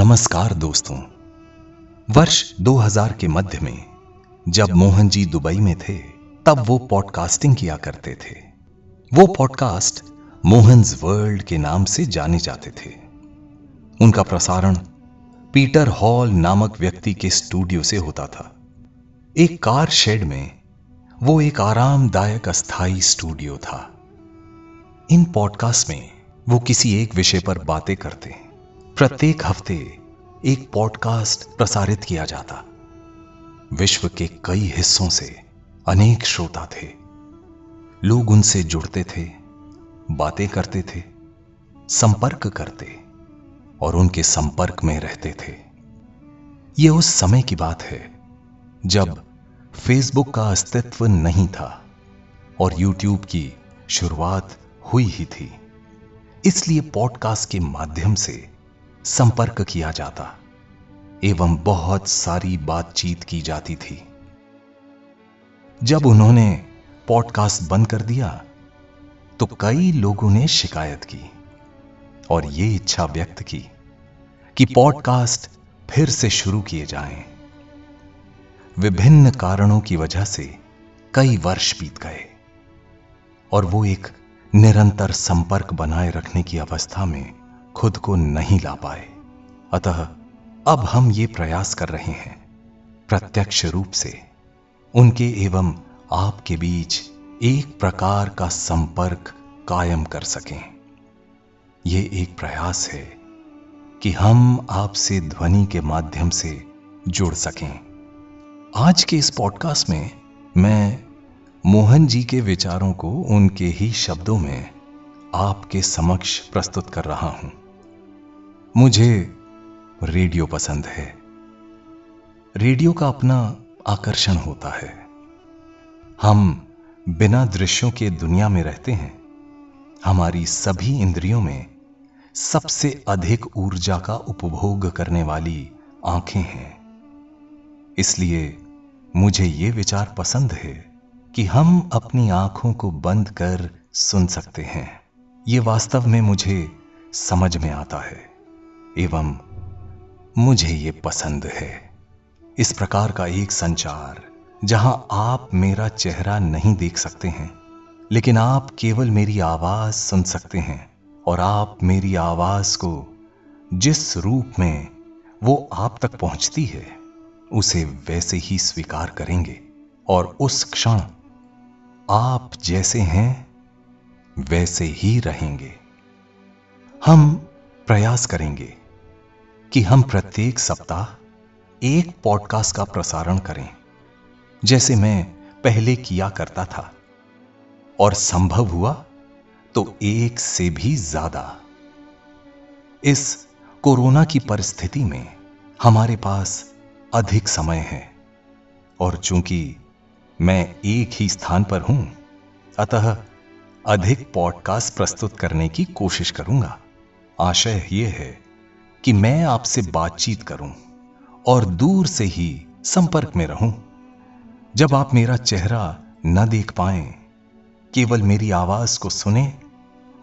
नमस्कार दोस्तों। वर्ष 2000 के मध्य में जब मोहन जी दुबई में थे, तब वो पॉडकास्टिंग किया करते थे। वो पॉडकास्ट मोहन्स वर्ल्ड के नाम से जाने जाते थे। उनका प्रसारण पीटर हॉल नामक व्यक्ति के स्टूडियो से होता था। एक कार शेड में वो एक आरामदायक अस्थाई स्टूडियो था। इन पॉडकास्ट में वो किसी एक विषय पर बातें करते। प्रत्येक हफ्ते एक पॉडकास्ट प्रसारित किया जाता। विश्व के कई हिस्सों से अनेक श्रोता थे। लोग उनसे जुड़ते थे, बातें करते थे, संपर्क करते और उनके संपर्क में रहते थे। ये उस समय की बात है जब फेसबुक का अस्तित्व नहीं था और यूट्यूब की शुरुआत हुई ही थी। इसलिए पॉडकास्ट के माध्यम से संपर्क किया जाता एवं बहुत सारी बातचीत की जाती थी। जब उन्होंने पॉडकास्ट बंद कर दिया तो कई लोगों ने शिकायत की और ये इच्छा व्यक्त की कि पॉडकास्ट फिर से शुरू किए जाएं। विभिन्न कारणों की वजह से कई वर्ष बीत गए और वो एक निरंतर संपर्क बनाए रखने की अवस्था में खुद को नहीं ला पाए। अतः अब हम ये प्रयास कर रहे हैं प्रत्यक्ष रूप से उनके एवं आपके बीच एक प्रकार का संपर्क कायम कर सकें। ये एक प्रयास है कि हम आपसे ध्वनि के माध्यम से जुड़ सकें। आज के इस पॉडकास्ट में मैं मोहन जी के विचारों को उनके ही शब्दों में आपके समक्ष प्रस्तुत कर रहा हूं। मुझे रेडियो पसंद है। रेडियो का अपना आकर्षण होता है। हम बिना दृश्यों के दुनिया में रहते हैं। हमारी सभी इंद्रियों में सबसे अधिक ऊर्जा का उपभोग करने वाली आंखें हैं। इसलिए मुझे ये विचार पसंद है कि हम अपनी आंखों को बंद कर सुन सकते हैं। ये वास्तव में मुझे समझ में आता है एवं मुझे ये पसंद है। इस प्रकार का एक संचार जहां आप मेरा चेहरा नहीं देख सकते हैं, लेकिन आप केवल मेरी आवाज सुन सकते हैं और आप मेरी आवाज को जिस रूप में वो आप तक पहुंचती है उसे वैसे ही स्वीकार करेंगे और उस क्षण आप जैसे हैं वैसे ही रहेंगे। हम प्रयास करेंगे कि हम प्रत्येक सप्ताह एक पॉडकास्ट का प्रसारण करें, जैसे मैं पहले किया करता था, और संभव हुआ तो एक से भी ज्यादा। इस कोरोना की परिस्थिति में हमारे पास अधिक समय है और चूंकि मैं एक ही स्थान पर हूं, अतः अधिक पॉडकास्ट प्रस्तुत करने की कोशिश करूंगा। आशय यह है कि मैं आपसे बातचीत करूं और दूर से ही संपर्क में रहूं। जब आप मेरा चेहरा न देख पाएं, केवल मेरी आवाज को सुने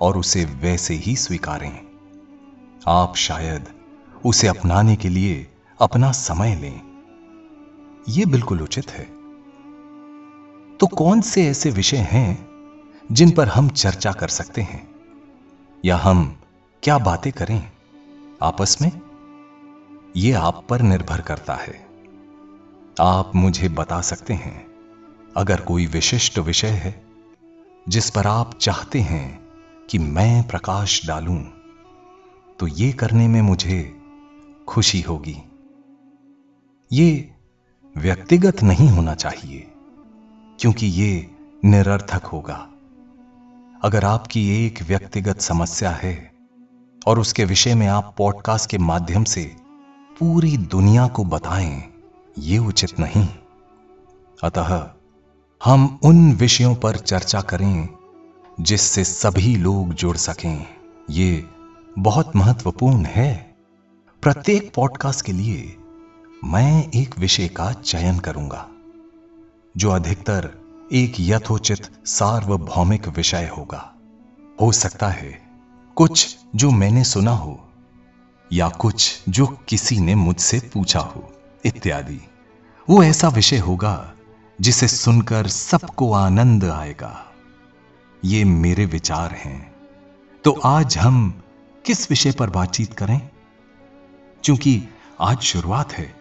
और उसे वैसे ही स्वीकारें। आप शायद उसे अपनाने के लिए अपना समय लें। यह बिल्कुल उचित है। तो कौन से ऐसे विषय हैं जिन पर हम चर्चा कर सकते हैं, या हम क्या बातें करें आपस में? यह आप पर निर्भर करता है। आप मुझे बता सकते हैं अगर कोई विशिष्ट विषय है जिस पर आप चाहते हैं कि मैं प्रकाश डालूं, तो ये करने में मुझे खुशी होगी। ये व्यक्तिगत नहीं होना चाहिए, क्योंकि ये निरर्थक होगा। अगर आपकी एक व्यक्तिगत समस्या है और उसके विषय में आप पॉडकास्ट के माध्यम से पूरी दुनिया को बताएं, ये उचित नहीं। अतः हम उन विषयों पर चर्चा करें जिससे सभी लोग जुड़ सकें। ये बहुत महत्वपूर्ण है। प्रत्येक पॉडकास्ट के लिए मैं एक विषय का चयन करूंगा जो अधिकतर एक यथोचित सार्वभौमिक विषय होगा। हो सकता है कुछ जो मैंने सुना हो, या कुछ जो किसी ने मुझसे पूछा हो इत्यादि। वो ऐसा विषय होगा जिसे सुनकर सबको आनंद आएगा। ये मेरे विचार हैं। तो आज हम किस विषय पर बातचीत करें? क्योंकि आज शुरुआत है,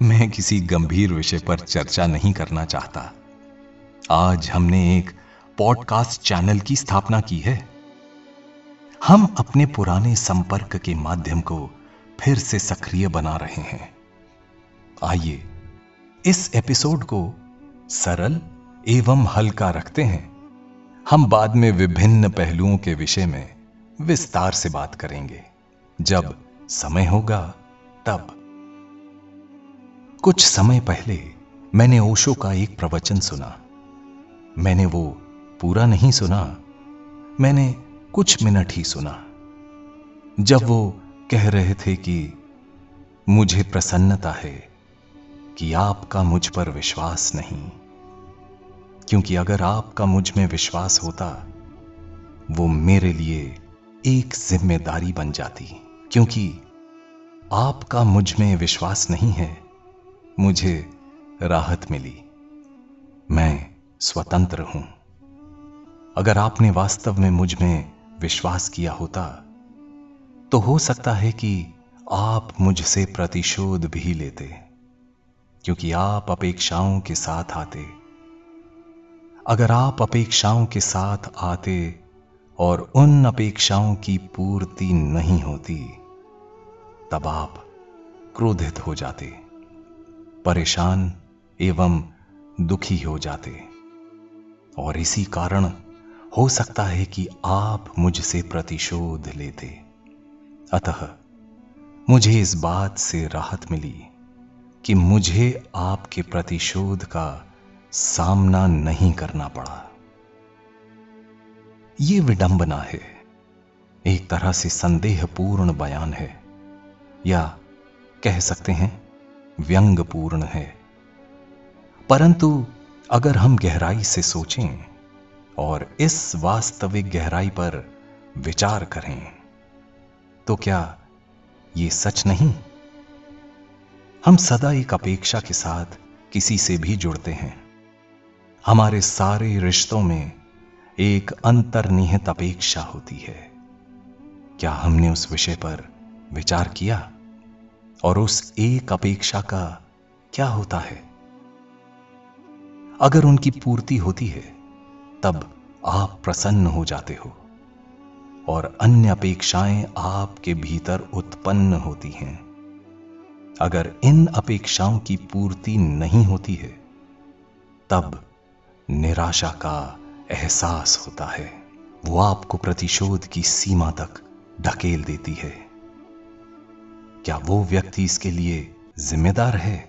मैं किसी गंभीर विषय पर चर्चा नहीं करना चाहता। आज हमने एक पॉडकास्ट चैनल की स्थापना की है। हम अपने पुराने संपर्क के माध्यम को फिर से सक्रिय बना रहे हैं। आइए इस एपिसोड को सरल एवं हल्का रखते हैं। हम बाद में विभिन्न पहलुओं के विषय में विस्तार से बात करेंगे, जब समय होगा तब। कुछ समय पहले मैंने ओशो का एक प्रवचन सुना। मैंने वो पूरा नहीं सुना, मैंने कुछ मिनट ही सुना। जब वो कह रहे थे कि मुझे प्रसन्नता है कि आपका मुझ पर विश्वास नहीं, क्योंकि अगर आपका मुझ में विश्वास होता वो मेरे लिए एक जिम्मेदारी बन जाती। क्योंकि आपका मुझ में विश्वास नहीं है, मुझे राहत मिली। मैं स्वतंत्र हूं। अगर आपने वास्तव में मुझ में विश्वास किया होता तो हो सकता है कि आप मुझसे प्रतिशोध भी लेते, क्योंकि आप अपेक्षाओं के साथ आते। अगर आप अपेक्षाओं के साथ आते और उन अपेक्षाओं की पूर्ति नहीं होती, तब आप क्रोधित हो जाते, परेशान एवं दुखी हो जाते। और इसी कारण हो सकता है कि आप मुझसे प्रतिशोध लेते। अतः मुझे इस बात से राहत मिली कि मुझे आपके प्रतिशोध का सामना नहीं करना पड़ा। ये विडंबना है, एक तरह से संदेहपूर्ण बयान है, या कह सकते हैं व्यंग्यपूर्ण है। परंतु अगर हम गहराई से सोचें और इस वास्तविक गहराई पर विचार करें, तो क्या ये सच नहीं? हम सदा एक अपेक्षा के साथ किसी से भी जुड़ते हैं। हमारे सारे रिश्तों में एक अंतर्निहित अपेक्षा होती है। क्या हमने उस विषय पर विचार किया? और उस एक अपेक्षा का क्या होता है? अगर उनकी पूर्ति होती है तब आप प्रसन्न हो जाते हो और अन्य अपेक्षाएं आपके भीतर उत्पन्न होती हैं। अगर इन अपेक्षाओं की पूर्ति नहीं होती है तब निराशा का एहसास होता है। वो आपको प्रतिशोध की सीमा तक ढकेल देती है। क्या वो व्यक्ति इसके लिए जिम्मेदार है?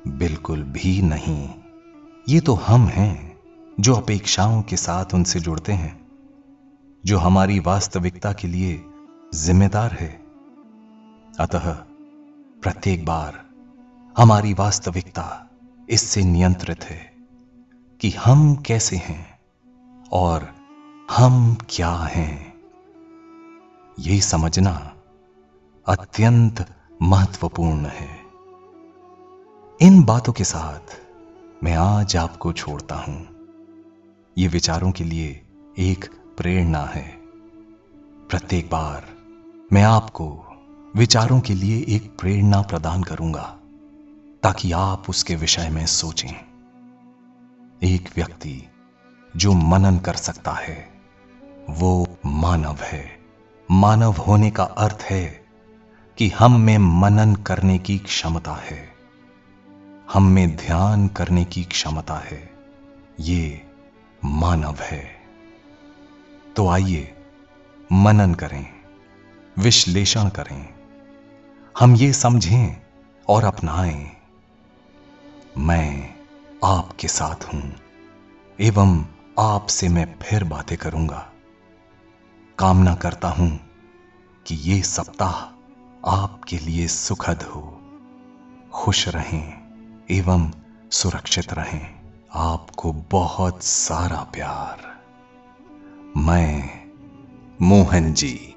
बिल्कुल भी नहीं। ये तो हम हैं जो अपेक्षाओं के साथ उनसे जुड़ते हैं, जो हमारी वास्तविकता के लिए जिम्मेदार है। अतः प्रत्येक बार हमारी वास्तविकता इससे नियंत्रित है कि हम कैसे हैं और हम क्या हैं। ये समझना अत्यंत महत्वपूर्ण है। इन बातों के साथ मैं आज आपको छोड़ता हूं। ये विचारों के लिए एक प्रेरणा है। प्रत्येक बार मैं आपको विचारों के लिए एक प्रेरणा प्रदान करूंगा ताकि आप उसके विषय में सोचें। एक व्यक्ति जो मनन कर सकता है वो मानव है। मानव होने का अर्थ है कि हम में मनन करने की क्षमता है, हम में ध्यान करने की क्षमता है। ये मानव है। तो आइए मनन करें, विश्लेषण करें, हम ये समझें और अपनाएं। मैं आपके साथ हूं एवं आपसे मैं फिर बातें करूंगा। कामना करता हूं कि ये सप्ताह आपके लिए सुखद हो। खुश रहें एवं सुरक्षित रहें। आपको बहुत सारा प्यार। मैं मोहन जी।